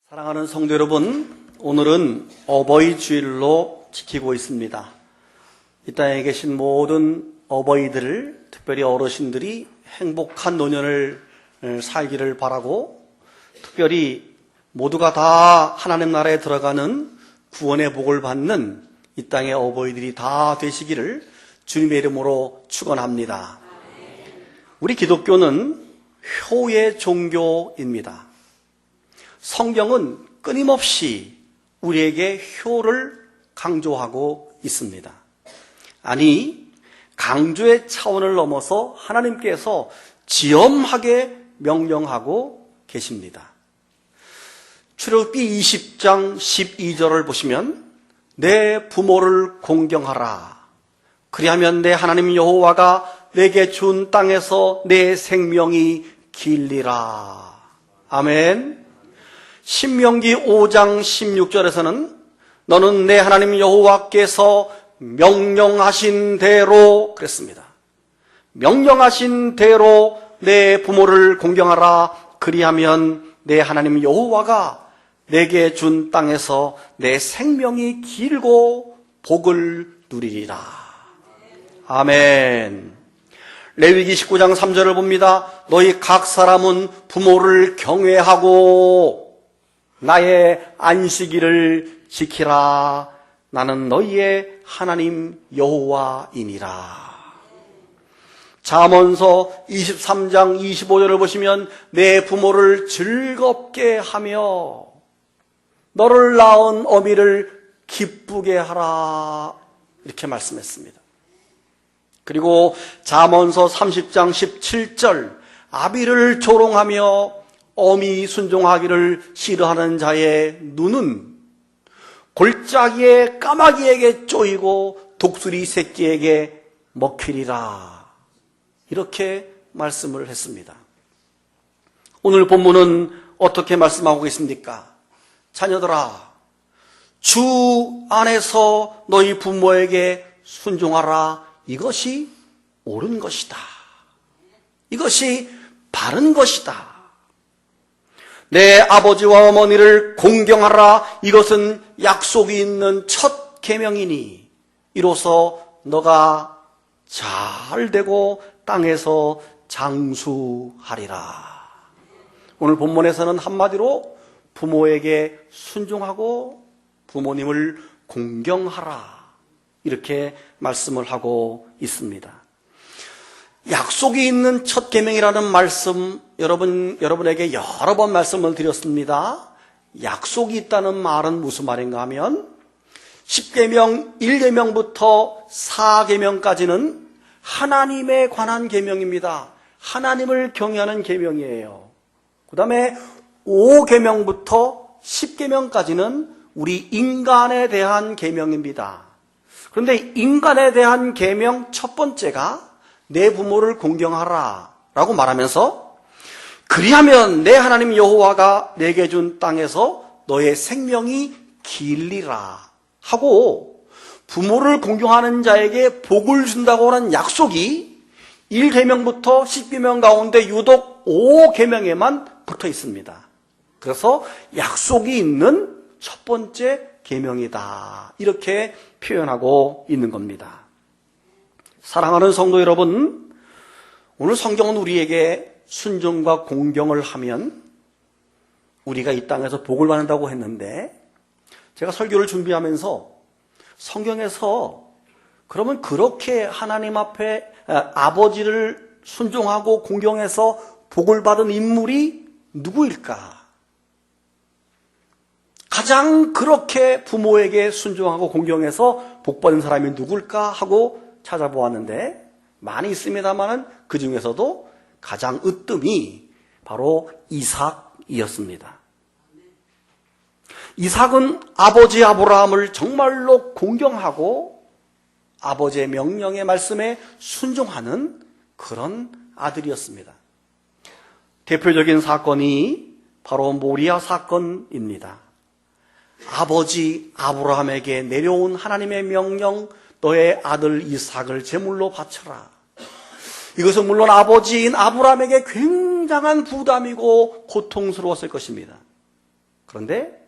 사랑하는 성도 여러분, 오늘은 어버이 주일로 지키고 있습니다. 이 땅에 계신 모든 어버이들을, 특별히 어르신들이 행복한 노년을 살기를 바라고, 특별히 모두가 다 하나님 나라에 들어가는 구원의 복을 받는 이 땅의 어버이들이 다 되시기를 주님의 이름으로 축원합니다. 우리 기독교는 효의 종교입니다. 성경은 끊임없이 우리에게 효를 강조하고 있습니다. 아니, 강조의 차원을 넘어서 하나님께서 지엄하게 명령하고 계십니다. 출애굽기 20장 12절을 보시면 내 부모를 공경하라. 그리하면 내 하나님 여호와가 내게 준 땅에서 내 생명이 길리라. 아멘. 신명기 5장 16절에서는 너는 내 하나님 여호와께서 명령하신 대로 그랬습니다. 명령하신 대로 내 부모를 공경하라. 그리하면 내 하나님 여호와가 내게 준 땅에서 내 생명이 길고 복을 누리리라. 아멘. 레위기 19장 3절을 봅니다. 너희 각 사람은 부모를 경외하고 나의 안식일을 지키라. 나는 너희의 하나님 여호와이니라. 잠언서 23장 25절을 보시면 내 부모를 즐겁게 하며 너를 낳은 어미를 기쁘게 하라. 이렇게 말씀했습니다. 그리고 잠언서 30장 17절 아비를 조롱하며 어미 순종하기를 싫어하는 자의 눈은 골짜기의 까마귀에게 쪼이고 독수리 새끼에게 먹히리라. 이렇게 말씀을 했습니다. 오늘 본문은 어떻게 말씀하고 있습니까? 자녀들아, 주 안에서 너희 부모에게 순종하라. 이것이 옳은 것이다. 이것이 바른 것이다. 내 아버지와 어머니를 공경하라. 이것은 약속이 있는 첫 계명이니 이로써 너가 잘 되고 땅에서 장수하리라. 오늘 본문에서는 한마디로 부모에게 순종하고 부모님을 공경하라. 이렇게 말씀을 하고 있습니다. 약속이 있는 첫 계명이라는 말씀 여러분에게 여러 번 말씀을 드렸습니다. 약속이 있다는 말은 무슨 말인가 하면 10계명 1계명부터 4계명까지는 하나님에 관한 계명입니다. 하나님을 경외하는 계명이에요. 그 다음에 5계명부터 10계명까지는 우리 인간에 대한 계명입니다. 그런데 인간에 대한 계명 첫 번째가 내 부모를 공경하라 라고 말하면서 그리하면 내 하나님 여호와가 내게 준 땅에서 너의 생명이 길리라 하고 부모를 공경하는 자에게 복을 준다고 하는 약속이 1계명부터 10계명 가운데 유독 5계명에만 붙어 있습니다. 그래서 약속이 있는 첫 번째 계명이다. 이렇게 표현하고 있는 겁니다. 사랑하는 성도 여러분, 오늘 성경은 우리에게 순종과 공경을 하면 우리가 이 땅에서 복을 받는다고 했는데 제가 설교를 준비하면서 성경에서 그러면 그렇게 하나님 앞에 아버지를 순종하고 공경해서 복을 받은 인물이 누구일까? 가장 그렇게 부모에게 순종하고 공경해서 복받은 사람이 누굴까 하고 찾아보았는데 많이 있습니다만 그 중에서도 가장 으뜸이 바로 이삭이었습니다. 이삭은 아버지 아브라함을 정말로 공경하고 아버지의 명령의 말씀에 순종하는 그런 아들이었습니다. 대표적인 사건이 바로 모리아 사건입니다. 아버지 아브라함에게 내려온 하나님의 명령, 너의 아들 이삭을 제물로 바쳐라. 이것은 물론 아버지인 아브라함에게 굉장한 부담이고 고통스러웠을 것입니다. 그런데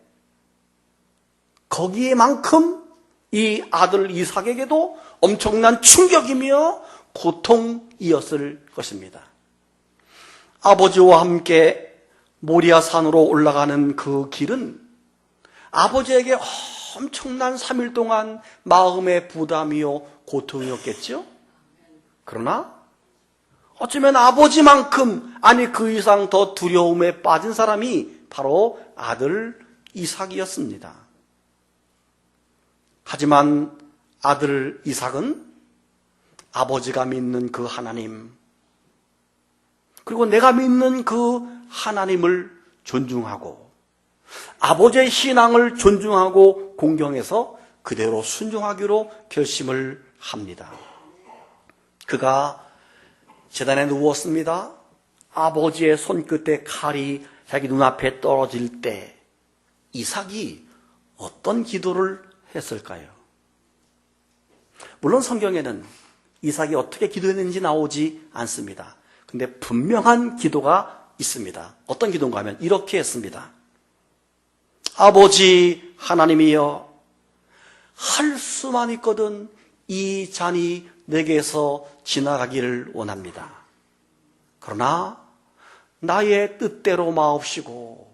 거기에만큼 이 아들 이삭에게도 엄청난 충격이며 고통이었을 것입니다. 아버지와 함께 모리아 산으로 올라가는 그 길은 아버지에게 엄청난 3일 동안 마음의 부담이요 고통이었겠죠? 그러나 어쩌면 아버지만큼, 아니 그 이상 더 두려움에 빠진 사람이 바로 아들 이삭이었습니다. 하지만 아들 이삭은 아버지가 믿는 그 하나님, 그리고 내가 믿는 그 하나님을 존중하고 아버지의 신앙을 존중하고 공경해서 그대로 순종하기로 결심을 합니다. 그가 제단에 누웠습니다. 아버지의 손끝에 칼이 자기 눈앞에 떨어질 때 이삭이 어떤 기도를 했을까요? 물론 성경에는 이삭이 어떻게 기도했는지 나오지 않습니다. 근데 분명한 기도가 있습니다. 어떤 기도인가 하면 이렇게 했습니다. 아버지 하나님이여, 할 수만 있거든 이 잔이 내게서 지나가기를 원합니다. 그러나 나의 뜻대로 마옵시고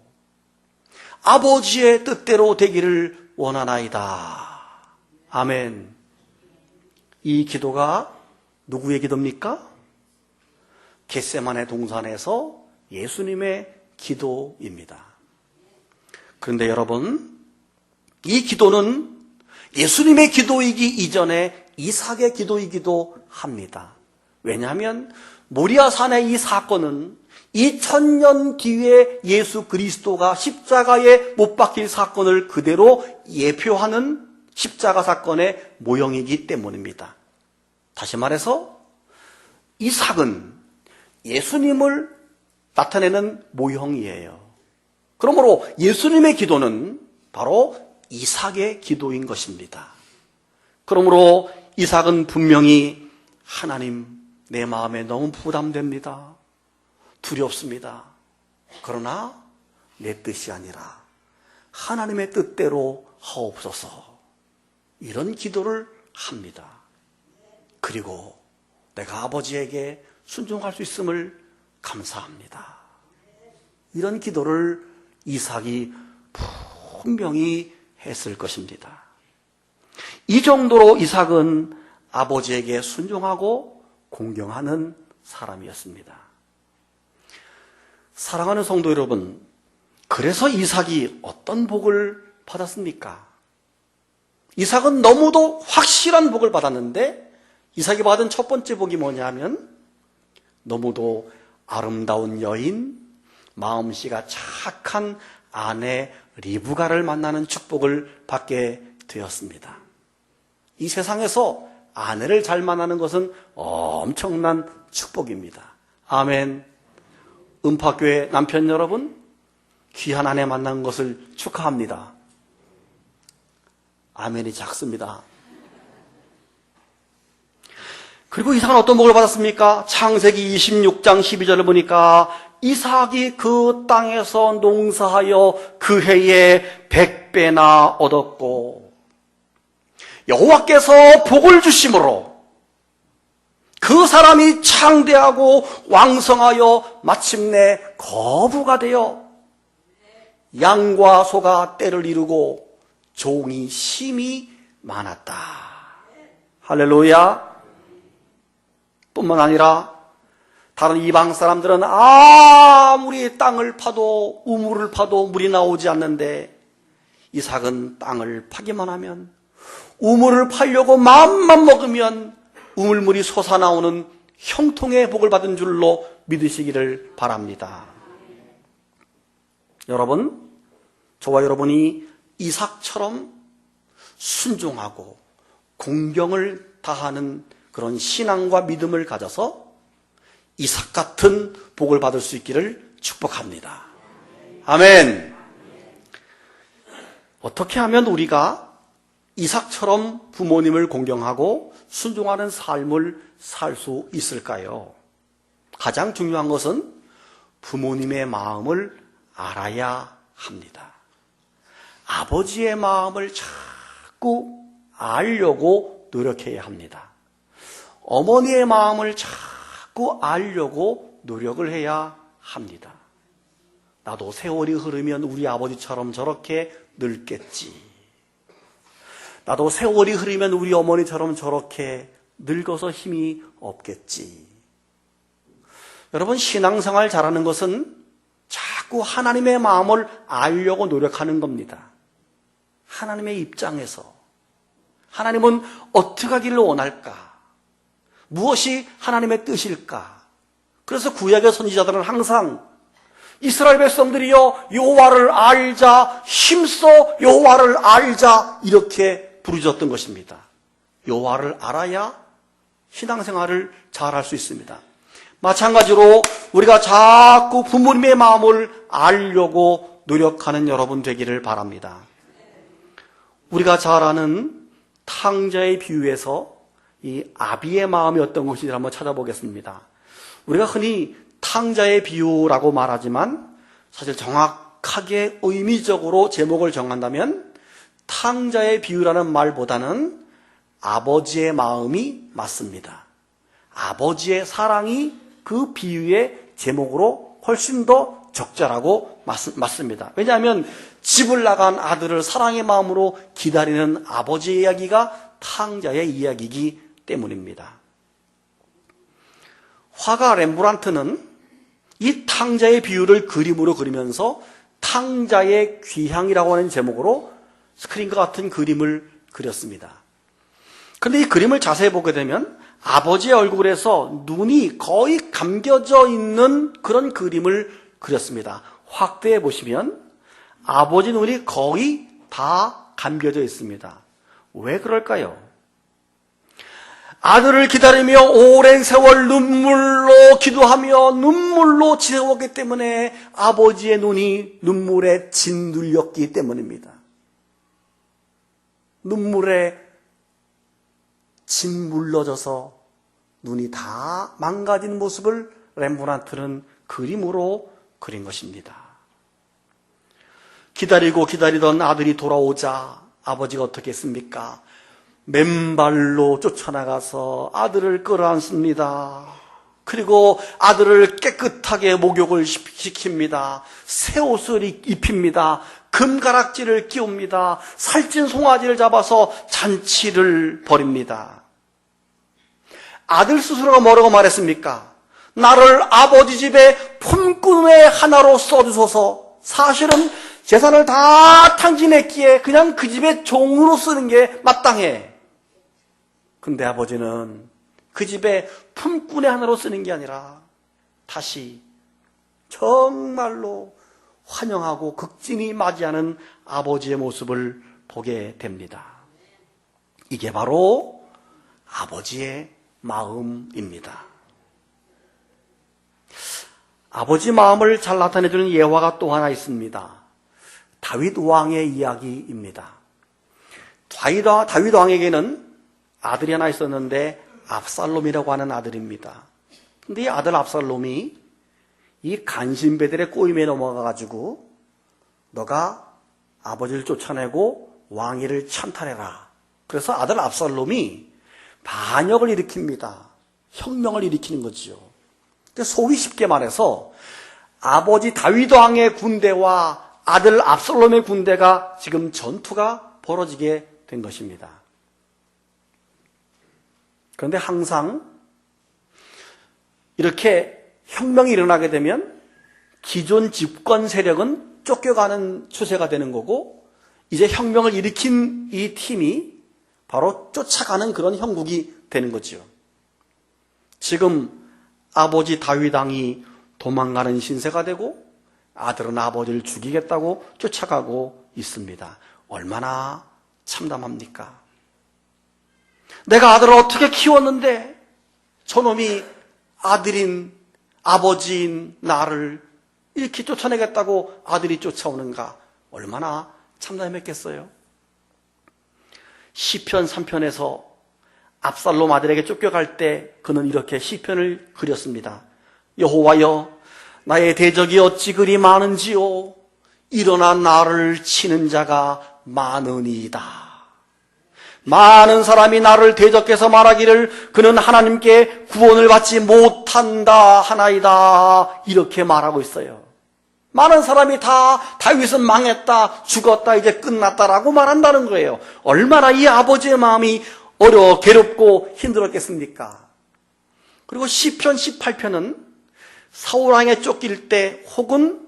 아버지의 뜻대로 되기를 원하나이다. 아멘. 이 기도가 누구의 기도입니까? 겟세마네 동산에서 예수님의 기도입니다. 그런데 여러분, 이 기도는 예수님의 기도이기 이전에 이삭의 기도이기도 합니다. 왜냐하면 모리아산의 이 사건은 2000년 뒤에 예수 그리스도가 십자가에 못 박힐 사건을 그대로 예표하는 십자가 사건의 모형이기 때문입니다. 다시 말해서 이삭은 예수님을 나타내는 모형이에요. 그러므로 예수님의 기도는 바로 이삭의 기도인 것입니다. 그러므로 이삭은 분명히 하나님, 내 마음에 너무 부담됩니다. 두렵습니다. 그러나 내 뜻이 아니라 하나님의 뜻대로 하옵소서. 이런 기도를 합니다. 그리고 내가 아버지에게 순종할 수 있음을 감사합니다. 이런 기도를 이삭이 분명히 했을 것입니다. 이 정도로 이삭은 아버지에게 순종하고 공경하는 사람이었습니다. 사랑하는 성도 여러분, 그래서 이삭이 어떤 복을 받았습니까? 이삭은 너무도 확실한 복을 받았는데 이삭이 받은 첫 번째 복이 뭐냐면 너무도 아름다운 여인, 마음씨가 착한 아내 리브가를 만나는 축복을 받게 되었습니다. 이 세상에서 아내를 잘 만나는 것은 엄청난 축복입니다. 아멘. 음파교회 남편 여러분, 귀한 아내 만난 것을 축하합니다. 아멘이 작습니다. 그리고 이삭은 어떤 복을 받았습니까? 창세기 26장 12절을 보니까 이삭이 그 땅에서 농사하여 그 해에 100배나 얻었고 여호와께서 복을 주심으로 그 사람이 창대하고 왕성하여 마침내 거부가 되어 양과 소가 떼를 이루고 종이 심히 많았다. 할렐루야. 뿐만 아니라 다른 이방 사람들은 아무리 땅을 파도 우물을 파도 물이 나오지 않는데 이삭은 땅을 파기만 하면 우물을 파려고 마음만 먹으면 우물물이 솟아나오는 형통의 복을 받은 줄로 믿으시기를 바랍니다. 여러분, 저와 여러분이 이삭처럼 순종하고 공경을 다하는 그런 신앙과 믿음을 가져서 이삭 같은 복을 받을 수 있기를 축복합니다. 아멘. 어떻게 하면 우리가 이삭처럼 부모님을 공경하고 순종하는 삶을 살 수 있을까요? 가장 중요한 것은 부모님의 마음을 알아야 합니다. 아버지의 마음을 자꾸 알려고 노력해야 합니다. 어머니의 마음을 자꾸 알려고 노력을 해야 합니다. 나도 세월이 흐르면 우리 아버지처럼 저렇게 늙겠지. 나도 세월이 흐르면 우리 어머니처럼 저렇게 늙어서 힘이 없겠지. 여러분, 신앙생활 잘하는 것은 자꾸 하나님의 마음을 알려고 노력하는 겁니다. 하나님의 입장에서 하나님은 어떻게 하기를 원할까? 무엇이 하나님의 뜻일까? 그래서 구약의 선지자들은 항상 이스라엘 백성들이여 여호와를 알자, 힘써 여호와를 알자, 이렇게 부르짖었던 것입니다. 여호와를 알아야 신앙생활을 잘할 수 있습니다. 마찬가지로 우리가 자꾸 부모님의 마음을 알려고 노력하는 여러분 되기를 바랍니다. 우리가 잘 아는 탕자의 비유에서 이 아비의 마음이 어떤 것인지 한번 찾아보겠습니다. 우리가 흔히 탕자의 비유라고 말하지만 사실 정확하게 의미적으로 제목을 정한다면 탕자의 비유라는 말보다는 아버지의 마음이 맞습니다. 아버지의 사랑이 그 비유의 제목으로 훨씬 더 적절하고 맞습니다. 왜냐하면 집을 나간 아들을 사랑의 마음으로 기다리는 아버지의 이야기가 탕자의 이야기이기 때문입니다. 화가 렘브란트는 이 탕자의 비유를 그림으로 그리면서 탕자의 귀향이라고 하는 제목으로 스크린과 같은 그림을 그렸습니다. 그런데 이 그림을 자세히 보게 되면 아버지의 얼굴에서 눈이 거의 감겨져 있는 그런 그림을 그렸습니다. 확대해 보시면 아버지 눈이 거의 다 감겨져 있습니다. 왜 그럴까요? 아들을 기다리며 오랜 세월 눈물로 기도하며 눈물로 지내왔기 때문에 아버지의 눈이 눈물에 짓눌렸기 때문입니다. 눈물에 짓물러져서 눈이 다 망가진 모습을 렘브란트는 그림으로 그린 것입니다. 기다리고 기다리던 아들이 돌아오자 아버지가 어떻게 했습니까? 맨발로 쫓아나가서 아들을 끌어안습니다. 그리고 아들을 깨끗하게 목욕을 시킵니다. 새 옷을 입힙니다. 금가락지를 끼웁니다. 살찐 송아지를 잡아서 잔치를 벌입니다. 아들 스스로가 뭐라고 말했습니까? 나를 아버지 집에 품꾼의 하나로 써주소서. 사실은 재산을 다 탕진했기에 그냥 그 집의 종으로 쓰는 게 마땅해. 근데 아버지는 그 집에 품꾼의 하나로 쓰는 게 아니라 다시 정말로 환영하고 극진히 맞이하는 아버지의 모습을 보게 됩니다. 이게 바로 아버지의 마음입니다. 아버지 마음을 잘 나타내주는 예화가 또 하나 있습니다. 다윗 왕의 이야기입니다. 다윗 왕에게는 아들이 하나 있었는데 압살롬이라고 하는 아들입니다. 근데 이 아들 압살롬이 이 간신배들의 꼬임에 넘어가가지고 너가 아버지를 쫓아내고 왕위를 찬탈해라. 그래서 아들 압살롬이 반역을 일으킵니다. 혁명을 일으키는 거죠. 소위 쉽게 말해서 아버지 다윗 왕의 군대와 아들 압살롬의 군대가 지금 전투가 벌어지게 된 것입니다. 그런데 항상 이렇게 혁명이 일어나게 되면 기존 집권 세력은 쫓겨가는 추세가 되는 거고 이제 혁명을 일으킨 이 팀이 바로 쫓아가는 그런 형국이 되는 거죠. 지금 아버지 다윗 왕이 도망가는 신세가 되고 아들은 아버지를 죽이겠다고 쫓아가고 있습니다. 얼마나 참담합니까? 내가 아들을 어떻게 키웠는데 저놈이 아들인 아버지인 나를 이렇게 쫓아내겠다고 아들이 쫓아오는가? 얼마나 참담했겠어요? 시편 3편에서 압살롬 아들에게 쫓겨갈 때 그는 이렇게 시편을 그렸습니다. 여호와여 나의 대적이 어찌 그리 많은지요. 일어나 나를 치는 자가 많으니이다. 많은 사람이 나를 대적해서 말하기를 그는 하나님께 구원을 받지 못한다 하나이다. 이렇게 말하고 있어요. 많은 사람이 다 다윗은 망했다, 죽었다, 이제 끝났다라고 말한다는 거예요. 얼마나 이 아버지의 마음이 괴롭고 힘들었겠습니까? 그리고 시편 18편은 사울왕에 쫓길 때 혹은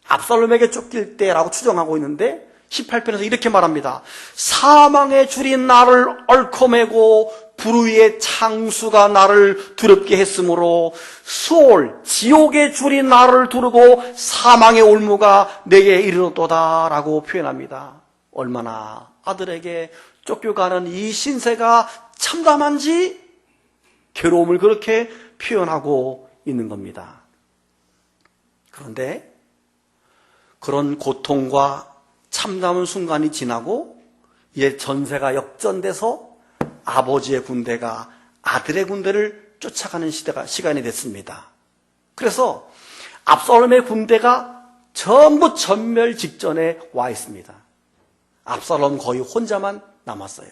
압살롬에게 쫓길 때라고 추정하고 있는데 18편에서 이렇게 말합니다. 사망의 줄이 나를 얽어매고 불의의 창수가 나를 두렵게 했으므로 수올 지옥의 줄이 나를 두르고 사망의 올무가 내게 이르렀도다 라고 표현합니다. 얼마나 아들에게 쫓겨가는 이 신세가 참담한지 괴로움을 그렇게 표현하고 있는 겁니다. 그런데 그런 고통과 참담한 순간이 지나고 이제 전세가 역전돼서 아버지의 군대가 아들의 군대를 쫓아가는 시간이 됐습니다. 그래서 압살롬의 군대가 전부 전멸 직전에 와 있습니다. 압살롬 거의 혼자만 남았어요.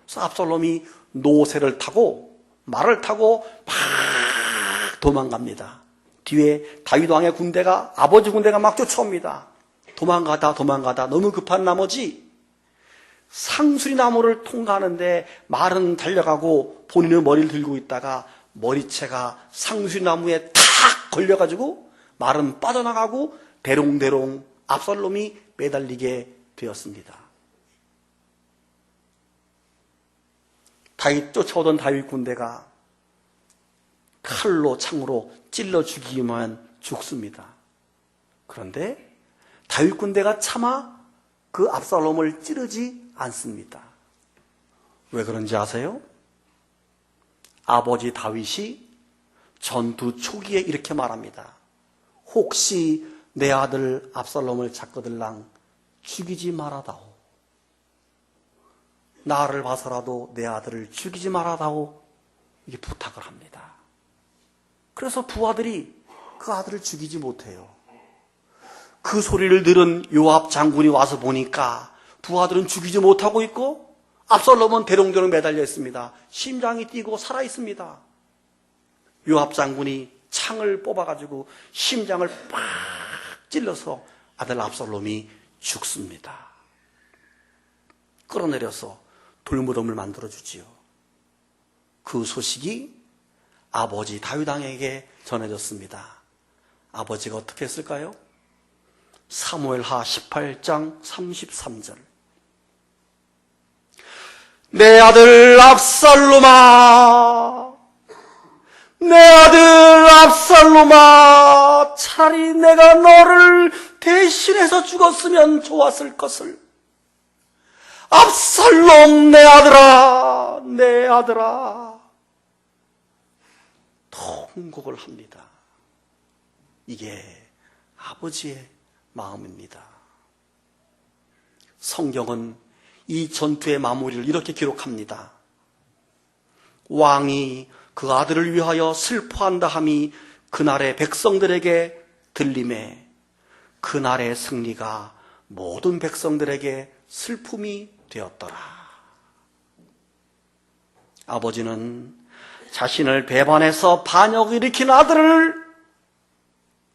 그래서 압살롬이 노새를 타고 말을 타고 막 도망갑니다. 뒤에 다윗 왕의 군대가 아버지 군대가 막 쫓아옵니다. 도망가다 너무 급한 나머지 상수리 나무를 통과하는데 말은 달려가고 본인은 머리를 들고 있다가 머리채가 상수리 나무에 탁 걸려가지고 말은 빠져나가고 대롱대롱 압살롬이 매달리게 되었습니다. 쫓아오던 다윗 군대가 칼로 창으로 찔러 죽이기만 죽습니다. 그런데 다윗 군대가 차마 그 압살롬을 찌르지 않습니다. 왜 그런지 아세요? 아버지 다윗이 전투 초기에 이렇게 말합니다. 혹시 내 아들 압살롬을 잡거들랑 죽이지 말아다오. 나를 봐서라도 내 아들을 죽이지 말아다오. 이게 부탁을 합니다. 그래서 부하들이 그 아들을 죽이지 못해요. 그 소리를 들은 요압 장군이 와서 보니까 부하들은 죽이지 못하고 있고 압살롬은 대롱대롱 매달려 있습니다. 심장이 뛰고 살아 있습니다. 요압 장군이 창을 뽑아가지고 심장을 팍 찔러서 아들 압살롬이 죽습니다. 끌어내려서 돌무덤을 만들어주지요. 그 소식이 아버지 다윗 왕에게 전해졌습니다. 아버지가 어떻게 했을까요? 사무엘하 18장 33절. 내 아들 압살롬아, 내 아들 압살롬아, 차라리 내가 너를 대신해서 죽었으면 좋았을 것을. 압살롬 내 아들아, 내 아들아. 통곡을 합니다. 이게 아버지의 마음입니다. 성경은 이 전투의 마무리를 이렇게 기록합니다. 왕이 그 아들을 위하여 슬퍼한다 함이 그날의 백성들에게 들림에 그날의 승리가 모든 백성들에게 슬픔이 되었더라. 아버지는 자신을 배반해서 반역을 일으킨 아들을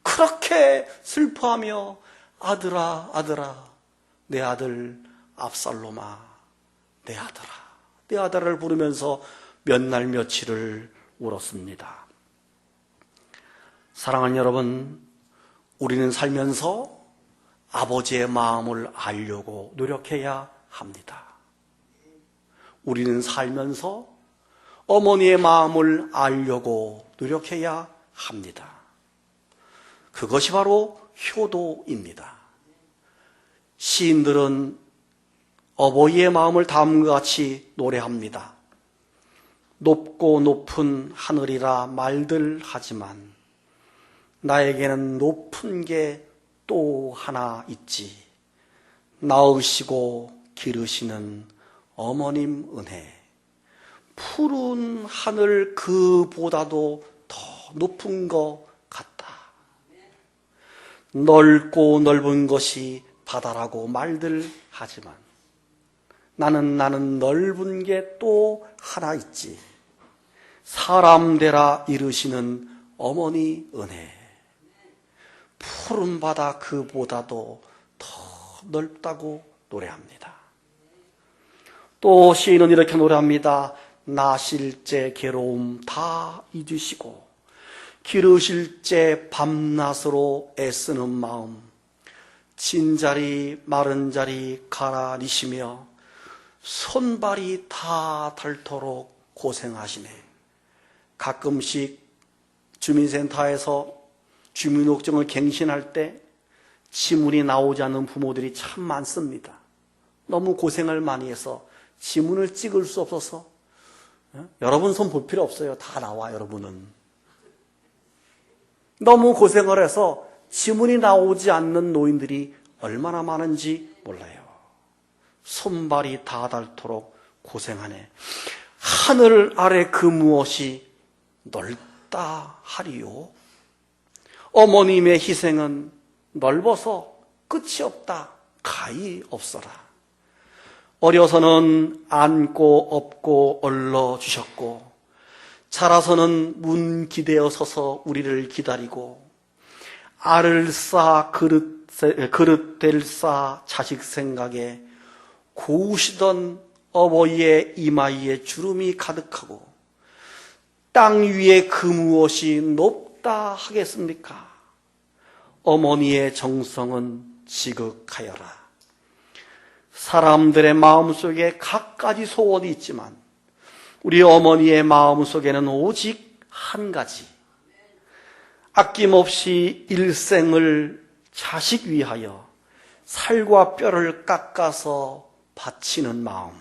그렇게 슬퍼하며 아들아, 아들아, 내 아들 압살롬아, 내 아들아, 내 아들을 부르면서 몇 날 며칠을 울었습니다. 사랑하는 여러분, 우리는 살면서 아버지의 마음을 알려고 노력해야 합니다. 우리는 살면서 어머니의 마음을 알려고 노력해야 합니다. 그것이 바로 효도입니다. 시인들은 어버이의 마음을 다음과 같이 노래합니다. 높고 높은 하늘이라 말들 하지만 나에게는 높은 게 또 하나 있지. 낳으시고 기르시는 어머님 은혜. 푸른 하늘 그보다도 더 높은 것 같다. 넓고 넓은 것이 바다라고 말들 하지만 나는 넓은 게 또 하나 있지. 사람 되라 이르시는 어머니 은혜. 푸른 바다 그보다도 더 넓다고 노래합니다. 또 시인은 이렇게 노래합니다. 나실제 괴로움 다 잊으시고 기르실제 밤낮으로 애쓰는 마음, 진자리 마른 자리 가라니시며 손발이 다 닳도록 고생하시네. 가끔씩 주민센터에서 주민등록증을 갱신할 때 지문이 나오지 않는 부모들이 참 많습니다. 너무 고생을 많이 해서 지문을 찍을 수 없어서. 여러분 손 볼 필요 없어요. 다 나와. 여러분은 너무 고생을 해서 지문이 나오지 않는 노인들이 얼마나 많은지 몰라요. 손발이 다 닳도록 고생하네. 하늘 아래 그 무엇이 넓다 하리요. 어머님의 희생은 넓어서 끝이 없다 가히 없어라. 어려서는 안고 업고 얼러 주셨고 자라서는 문 기대어 서서 우리를 기다리고 알을 쌓아 그릇될 쌓아 자식 생각에 고우시던 어버이의 이마위에 주름이 가득하고 땅 위에 그 무엇이 높다 하겠습니까? 어머니의 정성은 지극하여라. 사람들의 마음속에 갖가지 소원이 있지만 우리 어머니의 마음속에는 오직 한 가지, 아낌없이 일생을 자식 위하여 살과 뼈를 깎아서 바치는 마음.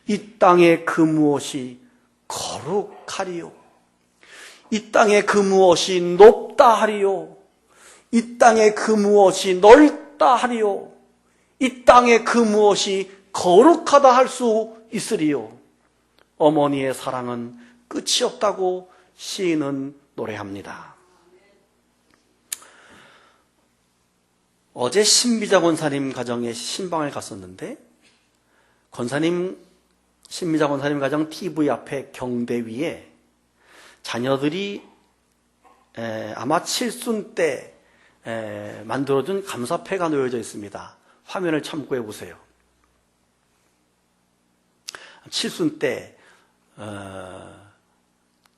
이 땅의 그 무엇이 거룩하리요. 이 땅의 그 무엇이 높다 하리요. 이 땅의 그 무엇이 넓다 하리요. 이 땅의 그 무엇이 거룩하다 할 수 있으리요. 어머니의 사랑은 끝이 없다고 시인은 노래합니다. 어제 신비자 권사님 가정에 신방을 갔었는데 신미자 권사님 가정 TV 앞에 경대 위에 자녀들이 아마 칠순 때 만들어준 감사패가 놓여져 있습니다. 화면을 참고해 보세요. 칠순 때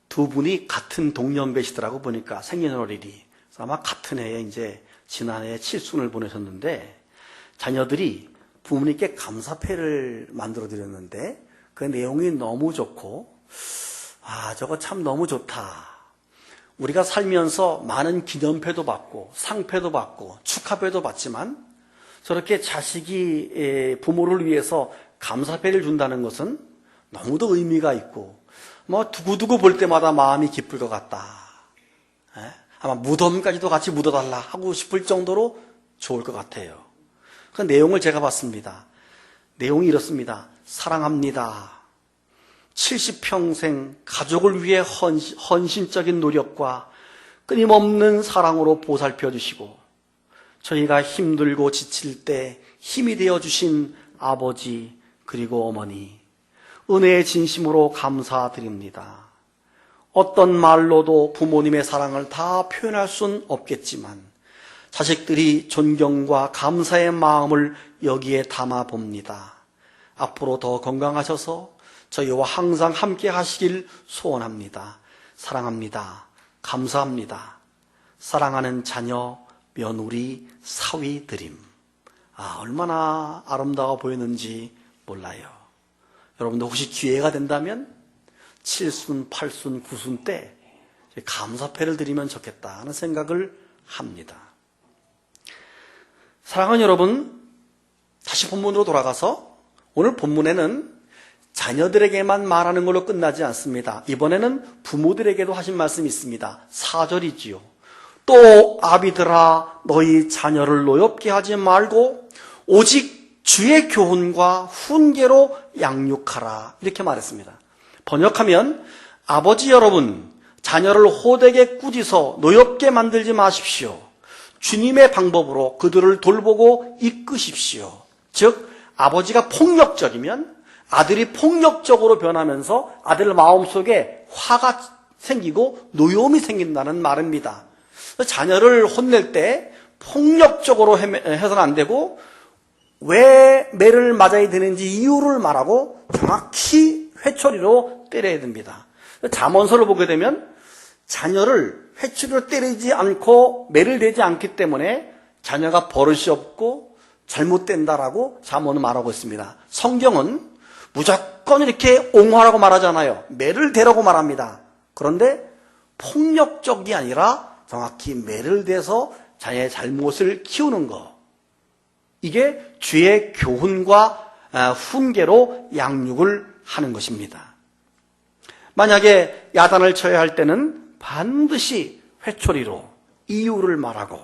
두 분이 같은 동년배시더라고 보니까 생년월일이. 그래서 아마 같은 해에 이제 지난해에 칠순을 보내셨는데 자녀들이 부모님께 감사패를 만들어 드렸는데 그 내용이 너무 좋고 저거 참 너무 좋다. 우리가 살면서 많은 기념패도 받고 상패도 받고 축하패도 받지만 저렇게 자식이 부모를 위해서 감사패를 준다는 것은 너무도 의미가 있고 두고두고 볼 때마다 마음이 기쁠 것 같다. 아마 무덤까지도 같이 묻어달라 하고 싶을 정도로 좋을 것 같아요. 그 내용을 제가 봤습니다. 내용이 이렇습니다. 사랑합니다. 70평생 가족을 위해 헌신적인 노력과 끊임없는 사랑으로 보살펴 주시고 저희가 힘들고 지칠 때 힘이 되어 주신 아버지 그리고 어머니 은혜의 진심으로 감사드립니다. 어떤 말로도 부모님의 사랑을 다 표현할 수는 없겠지만 자식들이 존경과 감사의 마음을 여기에 담아 봅니다. 앞으로 더 건강하셔서 저희와 항상 함께 하시길 소원합니다. 사랑합니다. 감사합니다. 사랑하는 자녀, 며느리, 사위 드림. 얼마나 아름다워 보이는지 몰라요. 여러분도 혹시 기회가 된다면 7순, 8순, 9순 때 감사패를 드리면 좋겠다 하는 생각을 합니다. 사랑하는 여러분, 다시 본문으로 돌아가서 오늘 본문에는 자녀들에게만 말하는 걸로 끝나지 않습니다. 이번에는 부모들에게도 하신 말씀이 있습니다. 4절이지요. 또 아비들아 너희 자녀를 노엽게 하지 말고 오직 주의 교훈과 훈계로 양육하라 이렇게 말했습니다. 번역하면 아버지 여러분 자녀를 호되게 꾸짖어 노엽게 만들지 마십시오. 주님의 방법으로 그들을 돌보고 이끄십시오. 즉 아버지가 폭력적이면 아들이 폭력적으로 변하면서 아들 마음속에 화가 생기고 노여움이 생긴다는 말입니다. 자녀를 혼낼 때 폭력적으로 해서는 안 되고 왜 매를 맞아야 되는지 이유를 말하고 정확히 회초리로 때려야 됩니다. 잠언서를 보게 되면 자녀를 회초리로 때리지 않고 매를 대지 않기 때문에 자녀가 버릇이 없고 잘못된다라고 잠언은 말하고 있습니다. 성경은 무조건 이렇게 옹호하라고 말하잖아요. 매를 대라고 말합니다. 그런데 폭력적이 아니라 정확히 매를 대서 자녀의 잘못을 키우는 것, 이게 주의 교훈과 훈계로 양육을 하는 것입니다. 만약에 야단을 쳐야 할 때는 반드시 회초리로 이유를 말하고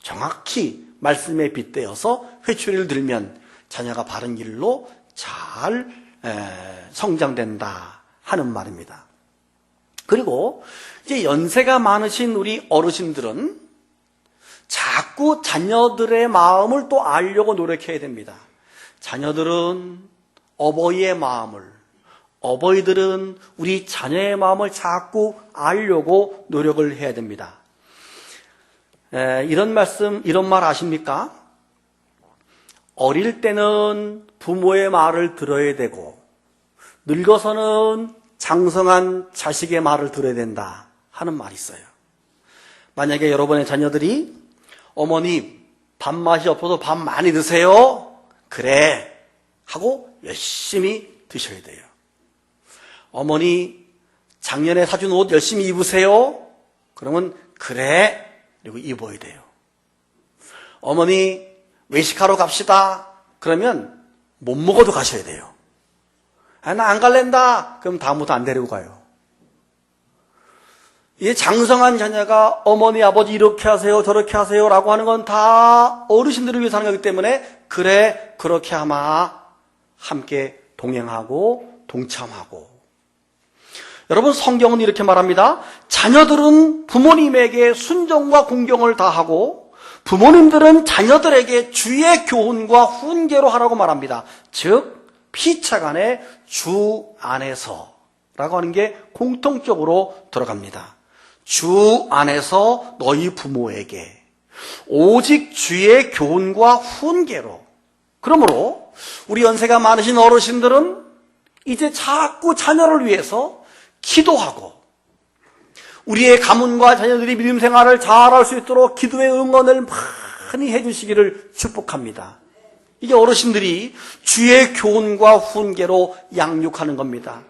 정확히 말씀에 빗대어서 회초리를 들면 자녀가 바른 길로 잘 성장된다 하는 말입니다. 그리고 이제 연세가 많으신 우리 어르신들은 자꾸 자녀들의 마음을 또 알려고 노력해야 됩니다. 자녀들은 어버이의 마음을, 어버이들은 우리 자녀의 마음을 자꾸 알려고 노력을 해야 됩니다. 이런 말 아십니까? 어릴 때는 부모의 말을 들어야 되고 늙어서는 장성한 자식의 말을 들어야 된다 하는 말이 있어요. 만약에 여러분의 자녀들이 어머니 밥맛이 없어서 밥 많이 드세요. 그래 하고 열심히 드셔야 돼요. 어머니 작년에 사준 옷 열심히 입으세요. 그러면 그래 그리고 입어야 돼요. 어머니 외식하러 갑시다. 그러면 못 먹어도 가셔야 돼요. 나 안 갈랜다. 그럼 다음부터 안 데리고 가요. 이 장성한 자녀가 어머니 아버지 이렇게 하세요 저렇게 하세요 라고 하는 건 다 어르신들을 위해서 하는 거기 때문에 그래 그렇게 하마 함께 동행하고 동참하고. 여러분 성경은 이렇게 말합니다. 자녀들은 부모님에게 순종과 공경을 다하고 부모님들은 자녀들에게 주의 교훈과 훈계로 하라고 말합니다. 즉 피차간에 주 안에서 라고 하는 게 공통적으로 들어갑니다. 주 안에서 너희 부모에게 오직 주의 교훈과 훈계로. 그러므로 우리 연세가 많으신 어르신들은 이제 자꾸 자녀를 위해서 기도하고 우리의 가문과 자녀들이 믿음 생활을 잘할 수 있도록 기도의 응원을 많이 해주시기를 축복합니다. 이게 어르신들이 주의 교훈과 훈계로 양육하는 겁니다.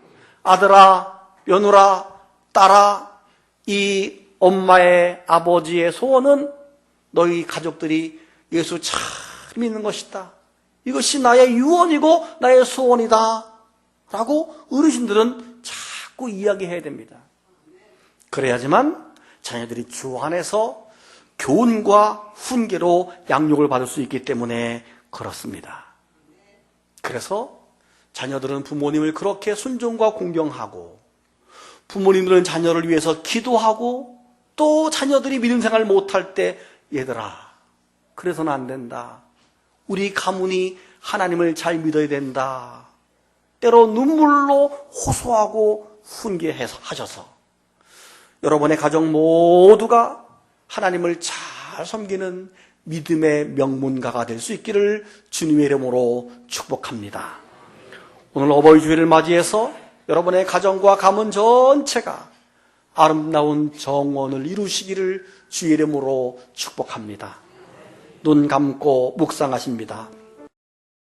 아들아, 며느라, 딸아, 이 엄마의 아버지의 소원은 너희 가족들이 예수 잘 믿는 것이다. 이것이 나의 유언이고 나의 소원이다. 라고 어르신들은 자꾸 이야기해야 됩니다. 그래야지만 자녀들이 주 안에서 교훈과 훈계로 양육을 받을 수 있기 때문에 그렇습니다. 그래서 자녀들은 부모님을 그렇게 순종과 공경하고 부모님들은 자녀를 위해서 기도하고 또 자녀들이 믿음 생활 못할 때 얘들아 그래서는 안 된다. 우리 가문이 하나님을 잘 믿어야 된다. 때로 눈물로 호소하고 훈계하셔서 여러분의 가정 모두가 하나님을 잘 섬기는 믿음의 명문가가 될 수 있기를 주님의 이름으로 축복합니다. 오늘 어버이 주일을 맞이해서 여러분의 가정과 가문 전체가 아름다운 정원을 이루시기를 주의 이름으로 축복합니다. 눈 감고 묵상하십니다.